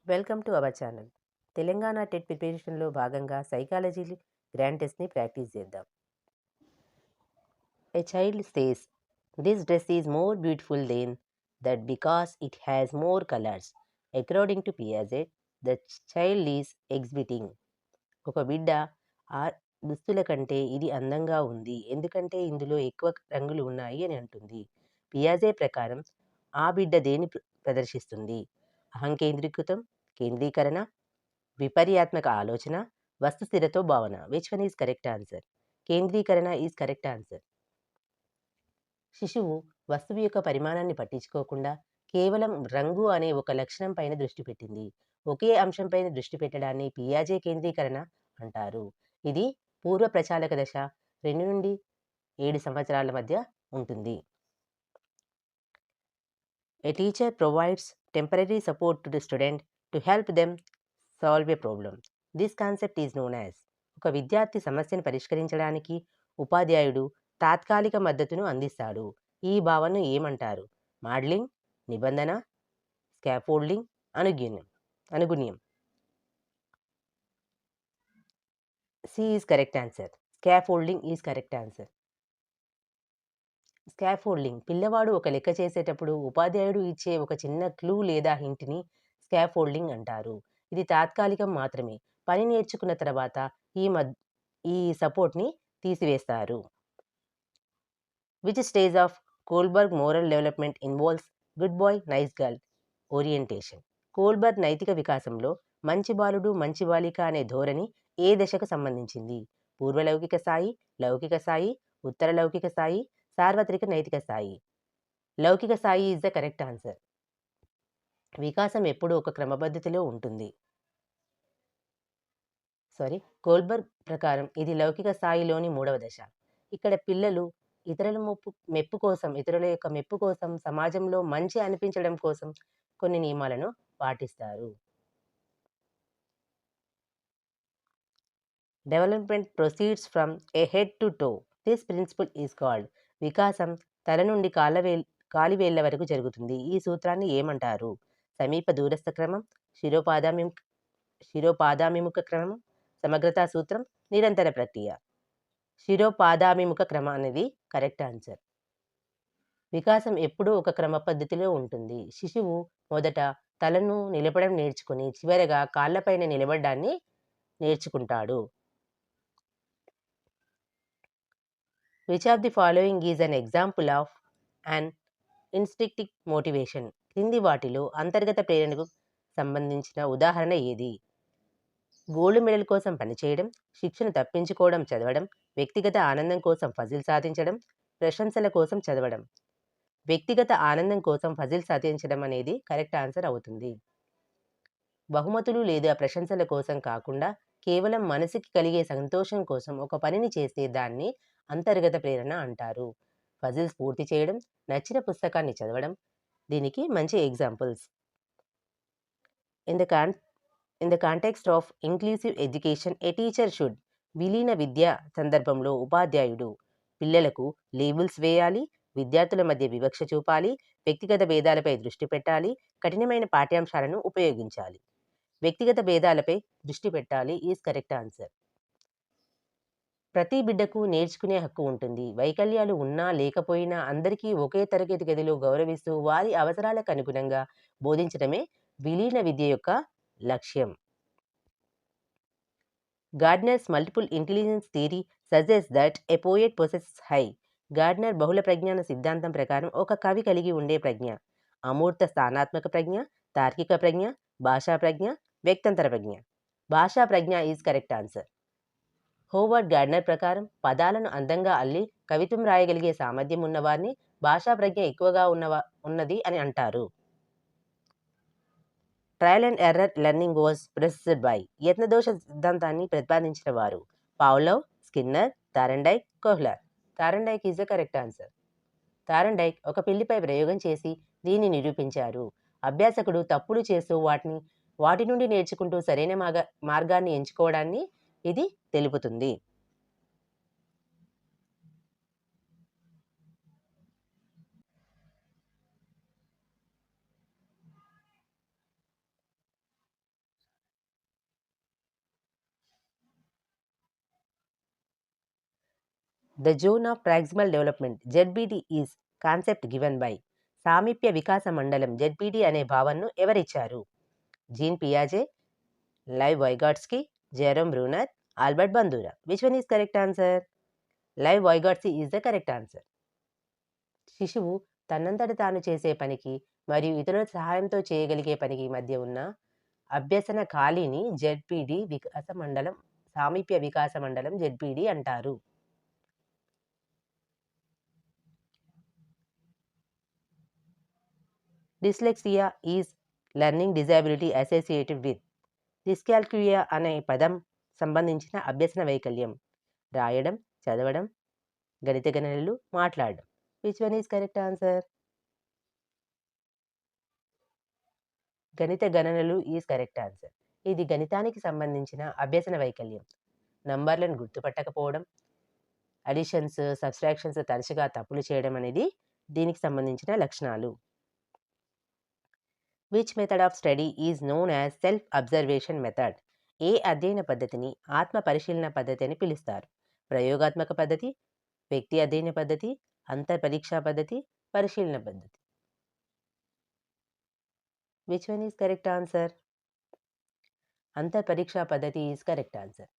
Welcome to our channel. Telangana TET ప్రిపరేషన్లో భాగంగా psychology grand టెస్ట్ని ప్రాక్టీస్ చేద్దాం. A child says, "This dress is more beautiful than that because it has more colors." According to Piaget, the child is exhibiting. ఒక బిడ్డ ఆ దుస్తుల కంటే ఇది అందంగా ఉంది ఎందుకంటే ఇందులో ఎక్కువ రంగులు ఉన్నాయి అని అంటుంది. పియాజే ప్రకారం ఆ బిడ్డ దేని ప్రదర్శిస్తుంది? అహంకేంద్రీకృతం, కేంద్రీకరణ, విపర్యాత్మక ఆలోచన, వస్తుస్థిరతో భావన. Which one is correct answer? కేంద్రీకరణ ఈజ్ కరెక్ట్ ఆన్సర్. శిశువు వస్తువు యొక్క పరిమాణాన్ని పట్టించుకోకుండా కేవలం రంగు అనే ఒక లక్షణం పైన దృష్టి పెట్టింది. ఒకే అంశం పైన దృష్టి పెట్టడాన్ని పియాజే కేంద్రీకరణ అంటారు. ఇది పూర్వ ప్రచాలక దశ 2 నుండి 7 సంవత్సరాల మధ్య ఉంటుంది. A teacher provides temporary support to the student to help them solve a problem. This concept is known as. ఒక విద్యార్థి సమస్యను పరిష్కరించడానికి ఉపాధ్యాయుడు తాత్కాలిక మద్దతును అందిస్తాడు. ఈ భావనను ఏమంటారు? మోడలింగ్, నిబంధన, స్కాఫోల్డింగ్, అనుగుణ్యం. C is correct answer. Scaffolding is correct answer. Scaffolding పిల్లవాడు ఒక లెక్క చేసేటప్పుడు ఉపాధ్యాయుడు ఇచ్చే ఒక చిన్న క్లూ లేదా హింట్ని స్కాఫోల్డింగ్ అంటారు. ఇది తాత్కాలికం మాత్రమే. పని నేర్చుకున్న తర్వాత ఈ సపోర్ట్ని తీసివేస్తారు. Which stage of Kohlberg moral development involves good boy nice girl orientation? Kohlberg నైతిక వికాసంలో మంచి బాలుడు మంచి బాలిక అనే ధోరణి ఏ దశకు సంబంధించింది? పూర్వలౌకిక స్థాయి, లౌకిక స్థాయి, ఉత్తర లౌకిక స్థాయి, సార్వత్రిక నైతిక స్థాయి. లౌకిక స్థాయి ఈజ్ ద కరెక్ట్ ఆన్సర్. వికాసం ఎప్పుడూ ఒక క్రమపద్ధతిలో ఉంటుంది. కోల్బర్గ్ ప్రకారం ఇది లౌకిక స్థాయిలోని 3వ దశ. ఇక్కడ పిల్లలు ఇతరుల ఇతరుల యొక్క మెప్పు కోసం, సమాజంలో మంచి అనిపించడం కోసం కొన్ని నియమాలను పాటిస్తారు. Development proceeds from A head to toe. This principle is called. వికాసం తల నుండి కాలివేళ్ల వరకు జరుగుతుంది. ఈ సూత్రాన్ని ఏమంటారు? సమీప దూరస్థ క్రమం, శిరోపాదాభిముఖ క్రమం, సమగ్రతా సూత్రం, నిరంతర ప్రక్రియ. శిరోపాదాభిముఖ క్రమం అనేది కరెక్ట్ ఆన్సర్. వికాసం ఎప్పుడూ ఒక క్రమ పద్ధతిలో ఉంటుంది. శిశువు మొదట తలను నిలపడం నేర్చుకుని చివరగా కాళ్లపైన నిలబడడాన్ని నేర్చుకుంటాడు. Which of the following is an example of an instinctive motivation? క్రింది వాటిలో అంతర్గత ప్రేరణకు సంబంధించిన ఉదాహరణ ఏది? గోల్డ్ మెడల్ కోసం పనిచేయడం, శిక్షను తప్పించుకోవడం చదవడం, వ్యక్తిగత ఆనందం కోసం ఫజిల్ సాధించడం, ప్రశంసల కోసం చదవడం. వ్యక్తిగత ఆనందం కోసం ఫజిల్ సాధించడం అనేది కరెక్ట్ ఆన్సర్ అవుతుంది. బహుమతులు లేదా ప్రశంసల కోసం కాకుండా కేవలం మనసుకి కలిగే సంతోషం కోసం ఒక పనిని చేస్తే దాన్ని అంతర్గత ప్రేరణ అంటారు. ఫజిల్స్ పూర్తి చేయడం, నచ్చిన పుస్తకాన్ని చదవడం దీనికి మంచి examples. In the context of inclusive education A teacher should. విలీన విద్య సందర్భంలో ఉపాధ్యాయుడు పిల్లలకు లేబుల్స్ వేయాలి, విద్యార్థుల మధ్య వివక్ష చూపాలి, వ్యక్తిగత భేదాలపై దృష్టి పెట్టాలి, కఠినమైన పాఠ్యాంశాలను ఉపయోగించాలి. వ్యక్తిగత భేదాలపై దృష్టి పెట్టాలి ఈజ్ కరెక్ట్ ఆన్సర్. ప్రతి బిడ్డకు నేర్చుకునే హక్కు ఉంటుంది. వైకల్యాలు ఉన్నా లేకపోయినా అందరికీ ఒకే తరగతి గదిలో గౌరవిస్తూ వారి అవసరాలకు అనుగుణంగా బోధించడమే విలీన విద్య యొక్క లక్ష్యం. Gardner's multiple intelligence theory suggest that a poet possesses high. Gardner బహుళ ప్రజ్ఞాన సిద్ధాంతం ప్రకారం ఒక కవి కలిగి ఉండే ప్రజ్ఞ అమూర్త స్థానాత్మక ప్రజ్ఞ, తార్కిక ప్రజ్ఞ, భాషా ప్రజ్ఞ, వ్యక్తంతర ప్రజ్ఞ. భాషా ప్రజ్ఞ is correct answer. Howard Gardner ప్రకారం పదాలను అందంగా అల్లి కవిత్వం రాయగలిగే సామర్థ్యం ఉన్నవారిని భాషా ప్రజ్ఞ ఎక్కువగా ఉన్నది అని అంటారు. Trial and error learning was presided by. యత్నదోష సిద్ధాంతాన్ని ప్రతిపాదించిన వారు Pavlov, Skinner, Thorndike, Kohler. Thorndike is the correct answer. Thorndike ఒక పిల్లిపై ప్రయోగం చేసి దీన్ని నిరూపించారు. అభ్యాసకుడు తప్పులు చేస్తూ వాటి నుండి నేర్చుకుంటూ సరైన మార్గాన్ని ఎంచుకోవడాన్ని ఇది తెలుపుతుంది. The zone of proximal development ZPD is concept given by సామీప్య వికాస మండలం జెడ్బిడి అనే భావనను ఎవరిచ్చారు? జీన్ పియాజే, Lev Vygotsky, Jerome Bruner, Albert Bandura. Which one is correct answer? Lev Vygotsky is the correct answer. శిశువు తన్నంతట తాను చేసే పనికి మరియు ఇతరుల సహాయంతో చేయగలిగే పనికి మధ్య ఉన్న అభ్యసన ఖాళీని జెడ్పిడి వికాస మండలం సామీప్య వికాస మండలం జెడ్పిడి అంటారు. Dyslexia is learning disability associated with. Dyscalculia అనే పదం సంబంధించిన అభ్యసన వైకల్యం. రాయడం, చదవడం, గణిత గణనలు, మాట్లాడడం. Which one is correct answer? గణిత గణనలు ఈజ్ కరెక్ట్ ఆన్సర్. ఇది గణితానికి సంబంధించిన అభ్యసన వైకల్యం. నంబర్లను గుర్తుపట్టకపోవడం, అడిషన్స్, సబ్స్ట్రాక్షన్స్ తరచుగా తప్పులు చేయడం అనేది దీనికి సంబంధించిన లక్షణాలు. Which method of study is known as self observation method? ఏ అధ్యయన పద్ధతిని ఆత్మ పరిశీలన పద్ధతి అని పిలుస్తారు? ప్రయోగాత్మక పద్ధతి, వ్యక్తి అధ్యయన పద్ధతి, అంతర్పరీక్షా పద్ధతి, పరిశీలన పద్ధతి. Which one is correct answer? అంతర్పరీక్షా పద్ధతి ఈజ్ కరెక్ట్ ఆన్సర్.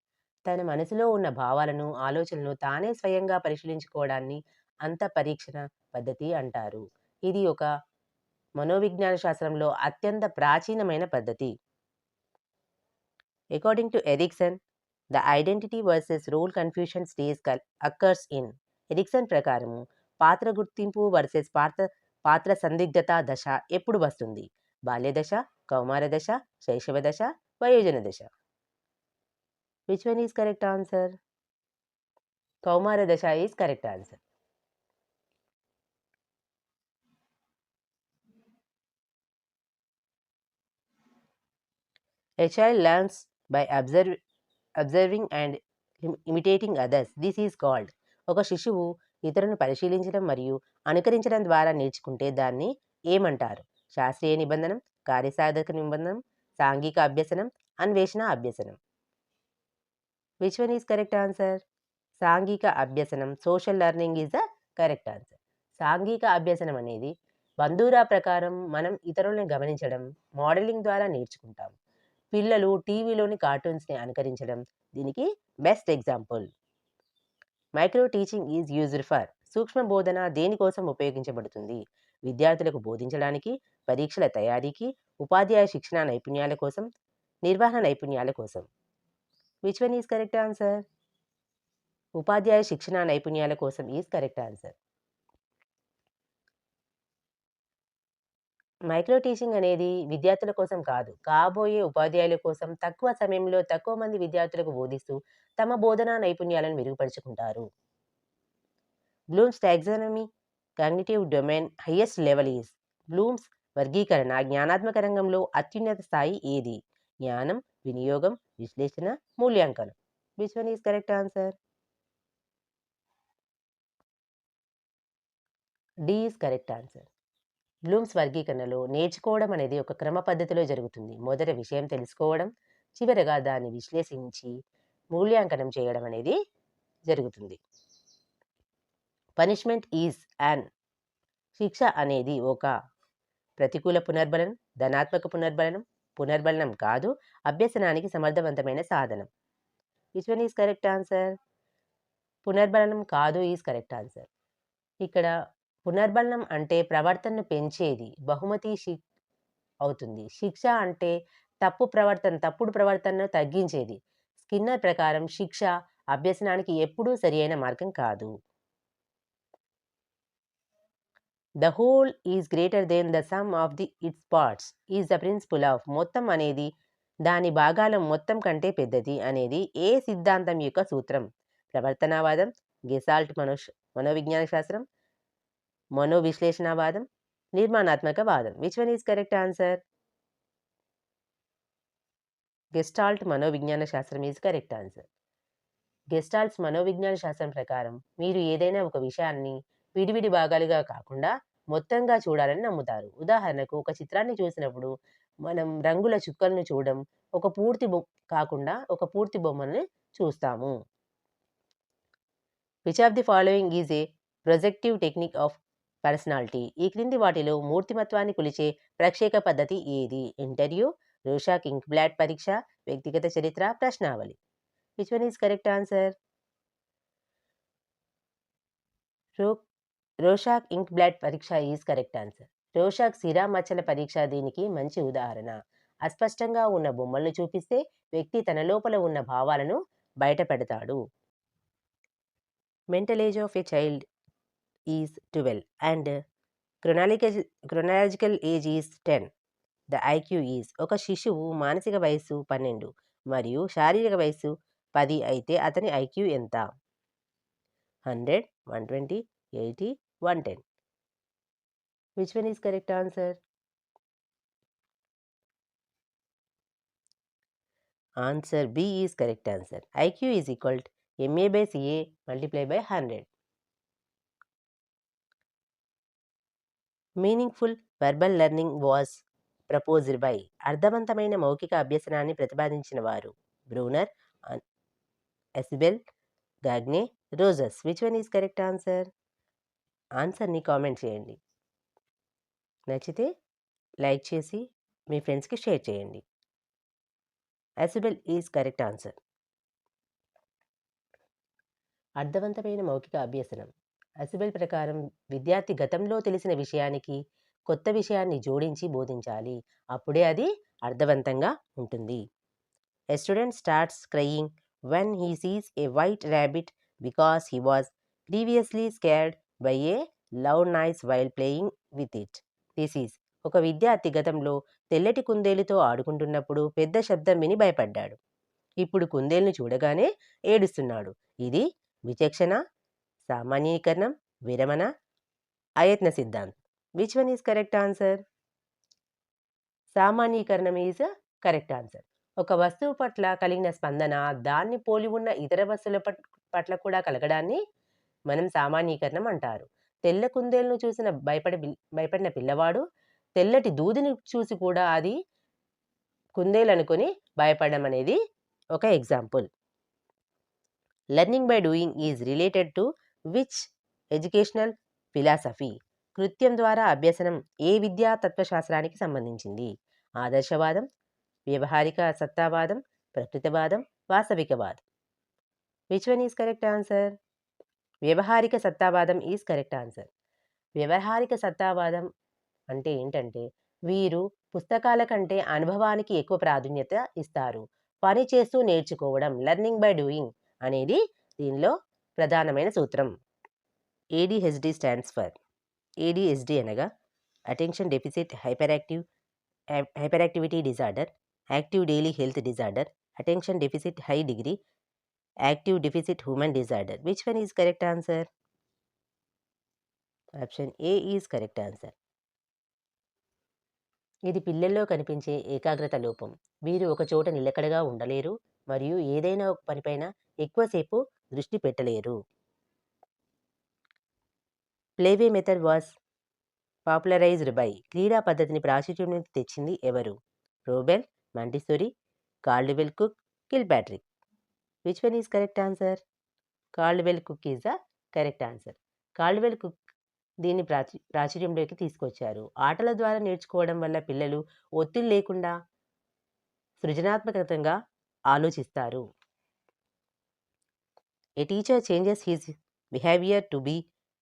తన మనసులో ఉన్న భావాలను, ఆలోచనలను తానే స్వయంగా పరిశీలించుకోవడాన్ని అంతఃపరీక్షణ పద్ధతి అంటారు. ఇది ఒక మనోవిజ్ఞాన శాస్త్రంలో అత్యంత ప్రాచీనమైన పద్ధతి. According to Erikson, the identity versus role confusion stage occurs in. Erikson ప్రకారము పాత్ర గుర్తింపు వర్సెస్ పాత్ర సందిగ్ధత దశ ఎప్పుడు వస్తుంది? బాల్య దశ, కౌమార దశ, శైశవ దశ, వయోజన దశ. Which one is correct answer? కౌమార దశ is correct answer. A child learns by observing and imitating others. This is called. ఒక శిశువు ఇతరులను పరిశీలించడం మరియు అనుకరించడం ద్వారా నేర్చుకుంటే దాన్ని ఏమంటారు? శాస్త్రీయ నిబంధనం, కార్యసాధక నిబంధనం, సాంఘిక అభ్యసనం, అన్వేషణ అభ్యసనం. Which one is correct answer? సాంఘిక అభ్యసనం, social learning is the correct answer. సాంఘిక అభ్యసనం అనేది బందూరా ప్రకారం మనం ఇతరులను గమనించడం, మోడలింగ్ ద్వారా నేర్చుకుంటాం. పిల్లలు టీవీలోని కార్టూన్స్ని అనుకరించడం దీనికి best example. Micro teaching is used for. సూక్ష్మ బోధన దేనికోసం ఉపయోగించబడుతుంది? విద్యార్థులకు బోధించడానికి, పరీక్షల తయారీకి, ఉపాధ్యాయ శిక్షణ నైపుణ్యాల కోసం, నిర్వహణ నైపుణ్యాల కోసం. Which one is correct answer? ఉపాధ్యాయ శిక్షణ నైపుణ్యాల కోసం is correct answer. Micro teaching అనేది విద్యార్థుల కోసం కాదు, కాబోయే ఉపాధ్యాయుల కోసం తక్కువ సమయంలో తక్కువ మంది విద్యార్థులకు బోధిస్తూ తమ బోధనా నైపుణ్యాలను మెరుగుపరుచుకుంటారు. Bloom's taxonomy cognitive domain highest level is. బ్లూమ్స్ వర్గీకరణ జ్ఞానాత్మక రంగంలో అత్యున్నత స్థాయి ఏది? జ్ఞానం, వినియోగం, విశ్లేషణ, మూల్యాంకనం. Which one is correct answer? D is correct answer. Bloom's వర్గీకరణలో నేర్చుకోవడం అనేది ఒక క్రమ పద్ధతిలో జరుగుతుంది. మొదట విషయం తెలుసుకోవడం, చివరగా దాన్ని విశ్లేషించి మూల్యాంకనం చేయడం అనేది జరుగుతుంది. Punishment is an. శిక్ష అనేది ఒక ప్రతికూల పునర్బలనం, ధనాత్మక పునర్బలనం, పునర్బలనం కాదు, అభ్యసనానికి సమర్థవంతమైన సాధనం. Which one is correct answer? పునర్బలనం కాదు ఈజ్ కరెక్ట్ ఆన్సర్. ఇక్కడ పునర్బలనం అంటే ప్రవర్తనను పెంచేది, బహుమతి అవుతుంది. శిక్ష అంటే తప్పుడు ప్రవర్తనను తగ్గించేది. స్కిన్నర్ ప్రకారం శిక్ష అభ్యసనానికి ఎప్పుడూ సరియైన మార్గం కాదు. The whole is greater than the sum of its parts is the principle of. మొత్తం అనేది దాని భాగాల మొత్తం కంటే పెద్దది అనేది ఏ సిద్ధాంతం యొక్క సూత్రం? ప్రవర్తనవాదం, గెసాల్ట్ మనోవిజ్ఞాన శాస్త్రం, మనోవిశ్లేషణవాదం, నిర్మాణాత్మక వాదం. Which one is correct answer? Gestalt మనోవిజ్ఞాన శాస్త్రం ఈజ్ కరెక్ట్ ఆన్సర్. గెస్టాల్ట్స్ మనోవిజ్ఞాన శాస్త్రం ప్రకారం మీరు ఏదైనా ఒక విషయాన్ని విడివిడి భాగాలుగా కాకుండా మొత్తంగా చూడాలని నమ్ముతారు. ఉదాహరణకు ఒక చిత్రాన్ని చూసినప్పుడు మనం రంగుల చుక్కలను చూడడం కాకుండా ఒక పూర్తి బొమ్మని చూస్తాము. Which of the following is a projective technique of personality? ఈ క్రింది వాటిలో మూర్తిమత్వాన్ని కొలిచే ప్రక్షేక పద్ధతి ఏది? ఇంటర్వ్యూ, రోషాక్ ఇంక్ బ్లాట్ పరీక్ష, వ్యక్తిగత చరిత్ర, ప్రశ్నావళి. Which one is correct answer? Rorschach ink blot పరీక్ష ఈజ్ కరెక్ట్ ఆన్సర్. రోషాక్ సిరా మచ్చల పరీక్ష దీనికి మంచి ఉదాహరణ. అస్పష్టంగా ఉన్న బొమ్మలను చూపిస్తే వ్యక్తి తన లోపల ఉన్న భావాలను బయట పెడతాడు. Mental age of a child is 12 and chronological age is 10. The IQ is. ఒక శిశువు మానసిక వయస్సు 12 మరియు శారీరక వయస్సు 10 అయితే అతని ఐక్యూ ఎంత? 100, 120, 80, 110. Which one is correct answer? Answer B is correct answer. IQ is equal to MA/CA multiplied by 100. Meaningful verbal learning was proposed by. అర్థవంతమైన మౌఖిక అభ్యసనాన్ని ప్రతిపాదించిన వారు Bruner, Ausubel, Gagne, Rogers. Which one is correct answer? ఆన్సర్ని comment చేయండి. నచ్చితే like చేసి మీ ఫ్రెండ్స్కి షేర్ చేయండి. Ausubel is correct answer. అర్థవంతమైన మౌఖిక అభ్యసనం. అసిబెల్ ప్రకారం విద్యార్థి గతంలో తెలిసిన విషయానికి కొత్త విషయాన్ని జోడించి బోధించాలి. అప్పుడే అది అర్థవంతంగా ఉంటుంది. A student starts crying when he sees A white rabbit because he was previously scared by A loud noise while playing with it. This is. ఒక విద్యార్థి గతంలో తెల్లటి కుందేలుతో ఆడుకుంటున్నప్పుడు పెద్ద శబ్దం విని భయపడ్డాడు. ఇప్పుడు కుందేలును చూడగానే ఏడుస్తున్నాడు. ఇది విచక్షణ, సామాన్యీకరణం, విరమణ, అయత్న సిద్ధాంతం. Which one is correct answer? సామాన్యీకరణం ఈజ్ కరెక్ట్ ఆన్సర్. ఒక వస్తువు పట్ల కలిగిన స్పందన దాన్ని పోలి ఉన్న ఇతర వస్తువుల పట్ల కూడా కలగడాన్ని మనం సామాన్యీకరణం అంటారు. తెల్ల కుందేలును చూసిన భయపడిన పిల్లవాడు తెల్లటి దూదిని చూసి కూడా అది కుందేలు అనుకొని భయపడడం అనేది ఒక example. Learning by doing is related to which educational philosophy? కృత్యం ద్వారా అభ్యసనం ఏ విద్యా తత్వశాస్త్రానికి సంబంధించింది? ఆదర్శవాదం, వ్యవహారిక సత్తావాదం, ప్రకృతివాదం, వాస్తవికవాదం. Which one is correct answer? వ్యవహారిక సత్తావాదం ఈజ్ కరెక్ట్ ఆన్సర్. వ్యవహారిక సత్తావాదం అంటే ఏంటంటే వీరు పుస్తకాల కంటే అనుభవానికి ఎక్కువ ప్రాధాన్యత ఇస్తారు. పని చేస్తూ నేర్చుకోవడం, లెర్నింగ్ బై డూయింగ్ అనేది దీనిలో ప్రధానమైన సూత్రం. ADHD stands for. ADHD అనగా attention deficit hyper activity disorder, active daily health disorder, attention deficit high degree, active deficit human disorder. Which one is correct answer? Option A is correct answer. ఇది పిల్లల్లో కనిపించే ఏకాగ్రత లోపం. వీరు ఒక చోట నిలకడగా ఉండలేరు మరియు ఏదైనా ఒక పనిపైన ఎక్కువసేపు దృష్టి పెట్టలేరు. Play way method was popularized by. క్రీడా పద్ధతిని ప్రాచుర్యంలోకి తెచ్చింది ఎవరు? Froebel, Montessori, Caldwell Cook, Kilpatrick. Which one is correct answer? Caldwell Cook is the correct answer. Caldwell Cook దీన్ని ప్రాచుర్యంలోకి తీసుకొచ్చారు. ఆటల ద్వారా నేర్చుకోవడం వల్ల పిల్లలు ఒత్తిడి లేకుండా సృజనాత్మకంగా ఆలోచిస్తారు. A teacher changes his behaviour to be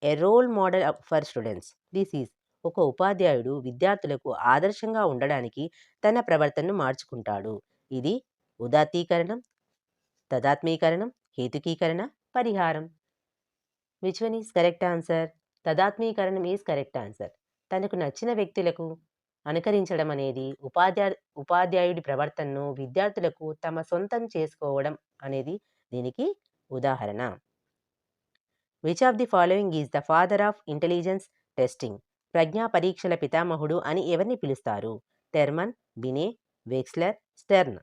a role model for students. This is. ఒక ఉపాధ్యాయుడు విద్యార్థులకు ఆదర్శంగా ఉండడానికి తన ప్రవర్తనను మార్చుకుంటాడు. ఇది ఉదాత్తీకరణం, తదాత్మీకరణం, హేతుకీకరణ, పరిహారం. Which one is correct answer? తదాత్మీకరణం ఈజ్ కరెక్ట్ ఆన్సర్. తనకు నచ్చిన వ్యక్తులకు అనుకరించడం అనేది ఉపాధ్యాయుడి ప్రవర్తనను విద్యార్థులకు తమ సొంతం చేసుకోవడం అనేది దీనికి ఉదాహరణ. Which of the following is the father of intelligence testing? ప్రజ్ఞా పరీక్షల పితామహుడు అని ఎవరిని పిలుస్తారు? Terman, Binet, Wechsler, Stern.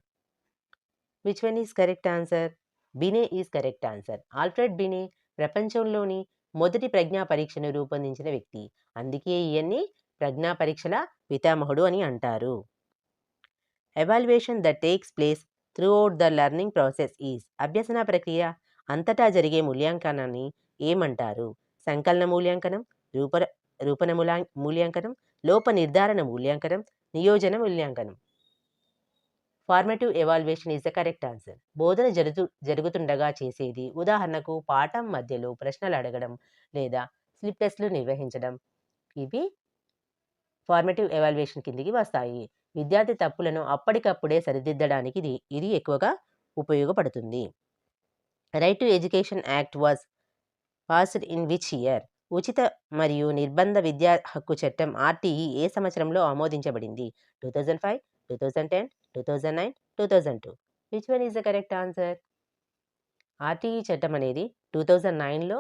Which one is correct answer? Binet is correct answer. Alfred Binet ప్రపంచంలోని మొదటి ప్రజ్ఞా పరీక్షను రూపొందించిన వ్యక్తి. అందుకే ఈయన్ని ప్రజ్ఞా పరీక్షల పితామహుడు అని అంటారు. Evaluation that takes place throughout the learning process is. అభ్యసన ప్రక్రియ అంతటా జరిగే మూల్యాంకనాన్ని ఏమంటారు? సంకలన మూల్యాంకనం, రూప రూపణ మూల్యాంకనం, లోప నిర్ధారణ మూల్యాంకనం, నియోజన మూల్యాంకనం. Formative evaluation is the correct answer. బోధన జరుగుతుండగా చేసేది. ఉదాహరణకు పాఠం మధ్యలో ప్రశ్నలు అడగడం లేదా స్లిప్ టెస్ట్లు నిర్వహించడం. ఇవి ఫార్మేటివ్ ఎవాల్యుయేషన్ కిందికి వస్తాయి. విద్యార్థి తప్పులను అప్పటికప్పుడే సరిదిద్దడానికి ఇది ఎక్కువగా ఉపయోగపడుతుంది. Right to education act was passed in which year? ఉచిత మరియు నిర్బంధ విద్యా హక్కు చట్టం ఆర్టీఈ ఏ సంవత్సరంలో ఆమోదించబడింది? 2005, 2010, 2009, 2002. Which one is the correct answer? RTE చట్టం అనేది 2009లో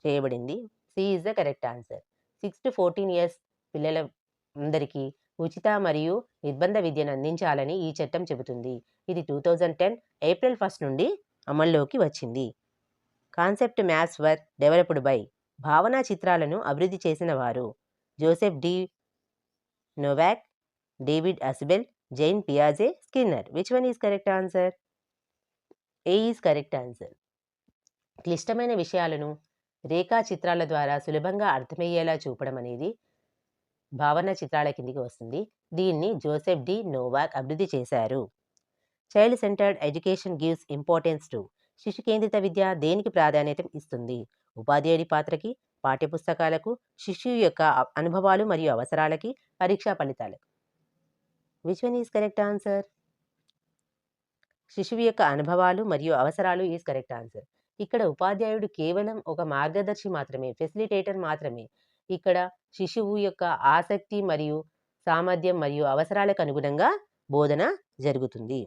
చేయబడింది. C is the correct answer. 6 to 14 years పిల్లల అందరికీ ఉచిత మరియు నిర్బంధ విద్యను అందించాలని ఈ చట్టం చెబుతుంది. ఇది 2010 ఏప్రిల్ 1 నుండి అమల్లోకి వచ్చింది. Concept maps were developed by. భావనా చిత్రాలను అభివృద్ధి చేసిన వారు? Joseph D Novak, David Ausubel, Jean పియాజే, Skinner. Which one is correct answer? A is correct answer. క్లిష్టమైన విషయాలను రేఖా చిత్రాల ద్వారా సులభంగా అర్థమయ్యేలా చూపడం అనేది భావన చిత్రాల కిందికి వస్తుంది. దీన్ని జోసెఫ్ డి నోవాక్ అభివృద్ధి చేశారు. Child centred education gives importance to. శిశు కేంద్రిత విద్య దేనికి ప్రాధాన్యత ఇస్తుంది? ఉపాధ్యాయుడి పాత్రకి, పాఠ్యపుస్తకాలకు, శిశువు యొక్క అనుభవాలు మరియు అవసరాలకి, పరీక్షా ఫలితాలకు. Which one is correct answer? శిశువు యొక్క అనుభవాలు మరియు అవసరాలు ఈజ్ కరెక్ట్ ఆన్సర్. ఇక్కడ ఉపాధ్యాయుడు కేవలం ఒక మార్గదర్శి మాత్రమే, ఫెసిలిటేటర్ మాత్రమే. ఇక్కడ శిశువు యొక్క ఆసక్తి మరియు సామర్థ్యం మరియు అవసరాలకు అనుగుణంగా బోధన జరుగుతుంది.